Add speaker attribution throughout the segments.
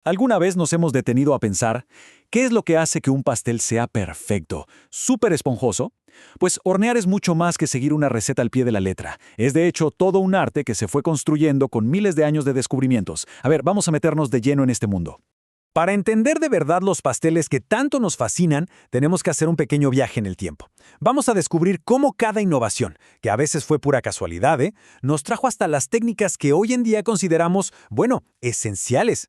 Speaker 1: ¿Alguna vez nos hemos detenido a pensar qué es lo que hace que un pastel sea perfecto, súper esponjoso? Pues hornear es mucho más que seguir una receta al pie de la letra. Es de hecho todo un arte que se fue construyendo con miles de años de descubrimientos. A ver, vamos a meternos de lleno en este mundo. Para entender de verdad los pasteles que tanto nos fascinan, tenemos que hacer un pequeño viaje en el tiempo. Vamos a descubrir cómo cada innovación, que a veces fue pura casualidad, nos trajo hasta las técnicas que hoy en día consideramos, bueno, esenciales.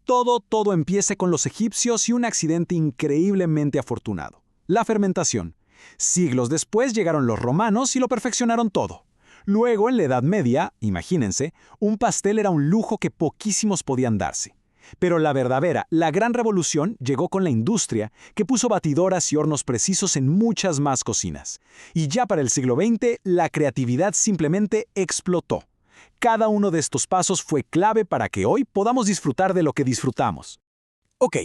Speaker 1: Todo empieza con los egipcios y un accidente increíblemente afortunado: la fermentación. Siglos después llegaron los romanos y lo perfeccionaron todo. Luego, en la Edad Media, imagínense, un pastel era un lujo que poquísimos podían darse. Pero la gran revolución llegó con la industria, que puso batidoras y hornos precisos en muchas más cocinas. Y ya para el siglo XX, la creatividad simplemente explotó. Cada uno de estos pasos fue clave para que hoy podamos disfrutar de lo que disfrutamos. Ok,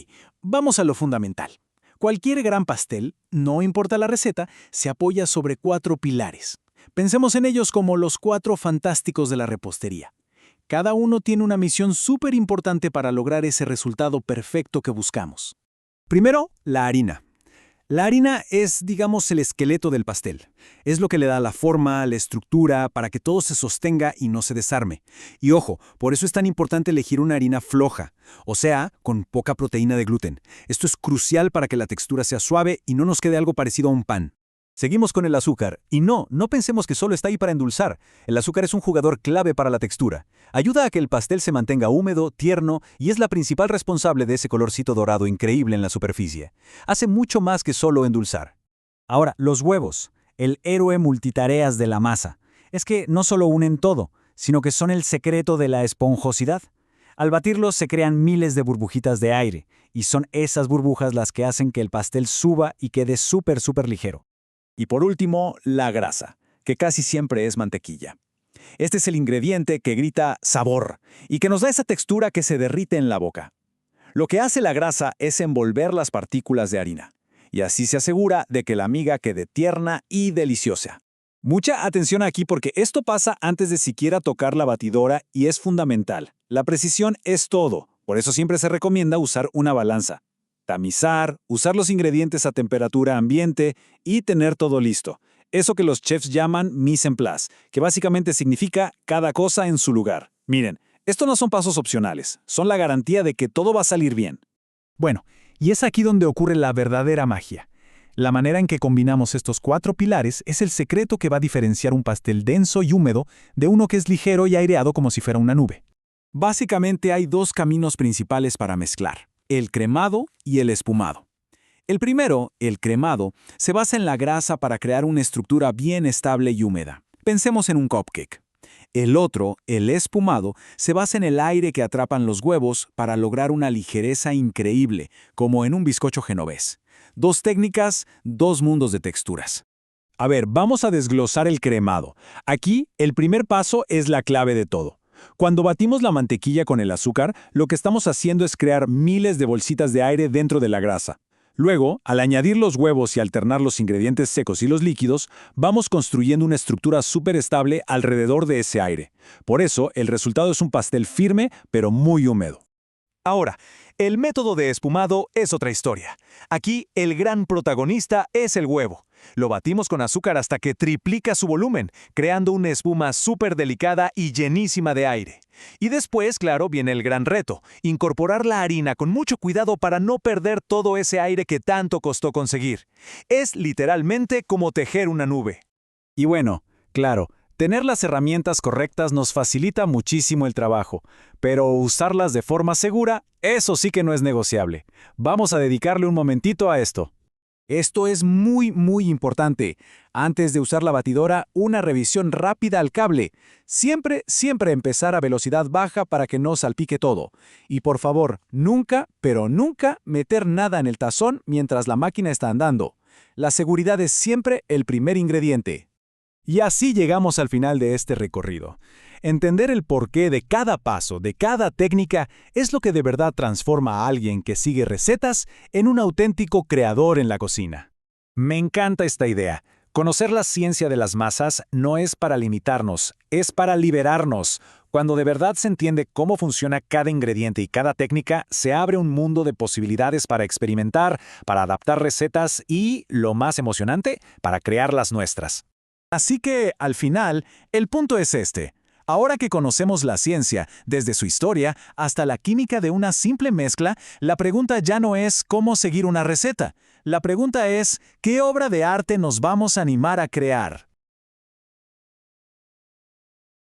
Speaker 1: vamos a lo fundamental. Cualquier gran pastel, no importa la receta, se apoya sobre 4 pilares. Pensemos en ellos como los 4 fantásticos de la repostería. Cada uno tiene una misión súper importante para lograr ese resultado perfecto que buscamos. Primero, la harina. La harina es, digamos, el esqueleto del pastel. Es lo que le da la forma, la estructura, para que todo se sostenga y no se desarme. Y ojo, por eso es tan importante elegir una harina floja, o sea, con poca proteína de gluten. Esto es crucial para que la textura sea suave y no nos quede algo parecido a un pan. Seguimos con el azúcar. Y no pensemos que solo está ahí para endulzar. El azúcar es un jugador clave para la textura. Ayuda a que el pastel se mantenga húmedo, tierno, y es la principal responsable de ese colorcito dorado increíble en la superficie. Hace mucho más que solo endulzar. Ahora, los huevos, el héroe multitareas de la masa. Es que no solo unen todo, sino que son el secreto de la esponjosidad. Al batirlos se crean miles de burbujitas de aire, y son esas burbujas las que hacen que el pastel suba y quede súper ligero. Y por último, la grasa, que casi siempre es mantequilla. Este es el ingrediente que grita sabor y que nos da esa textura que se derrite en la boca. Lo que hace la grasa es envolver las partículas de harina, y así se asegura de que la miga quede tierna y deliciosa. Mucha atención aquí porque esto pasa antes de siquiera tocar la batidora y es fundamental. La precisión es todo, por eso siempre se recomienda usar una balanza. Tamizar, usar los ingredientes a temperatura ambiente y tener todo listo. Eso que los chefs llaman mise en place, que básicamente significa cada cosa en su lugar. Miren, esto no son pasos opcionales, son la garantía de que todo va a salir bien. Bueno, y es aquí donde ocurre la verdadera magia. La manera en que combinamos estos 4 pilares es el secreto que va a diferenciar un pastel denso y húmedo de uno que es ligero y aireado como si fuera una nube. Básicamente hay 2 caminos principales para mezclar: el cremado y el espumado. El primero, el cremado, se basa en la grasa para crear una estructura bien estable y húmeda. Pensemos en un cupcake. El otro, el espumado, se basa en el aire que atrapan los huevos para lograr una ligereza increíble, como en un bizcocho genovés. 2 técnicas, 2 mundos de texturas. A ver, vamos a desglosar el cremado. Aquí, el primer paso es la clave de todo. Cuando batimos la mantequilla con el azúcar, lo que estamos haciendo es crear miles de bolsitas de aire dentro de la grasa. Luego, al añadir los huevos y alternar los ingredientes secos y los líquidos, vamos construyendo una estructura súper estable alrededor de ese aire. Por eso, el resultado es un pastel firme, pero muy húmedo. Ahora, el método de espumado es otra historia. Aquí, el gran protagonista es el huevo. Lo batimos con azúcar hasta que triplica su volumen, creando una espuma súper delicada y llenísima de aire. Y después, claro, viene el gran reto: incorporar la harina con mucho cuidado para no perder todo ese aire que tanto costó conseguir. Es literalmente como tejer una nube. Y bueno, claro, tener las herramientas correctas nos facilita muchísimo el trabajo, pero usarlas de forma segura, eso sí que no es negociable. Vamos a dedicarle un momentito a esto. Esto es muy importante. Antes de usar la batidora, una revisión rápida al cable. Siempre empezar a velocidad baja para que no salpique todo. Y por favor, nunca, pero nunca meter nada en el tazón mientras la máquina está andando. La seguridad es siempre el primer ingrediente. Y así llegamos al final de este recorrido. Entender el porqué de cada paso, de cada técnica, es lo que de verdad transforma a alguien que sigue recetas en un auténtico creador en la cocina. Me encanta esta idea. Conocer la ciencia de las masas no es para limitarnos, es para liberarnos.
Speaker 2: Cuando de verdad se entiende cómo funciona cada ingrediente y cada técnica, se abre un mundo de posibilidades para experimentar, para adaptar recetas y, lo más emocionante, para crear las nuestras.
Speaker 1: Así que, al final, el punto es este. Ahora que conocemos la ciencia, desde su historia hasta la química de una simple mezcla, la pregunta ya no es cómo seguir una receta. La pregunta es, ¿qué obra de arte nos vamos a animar a crear?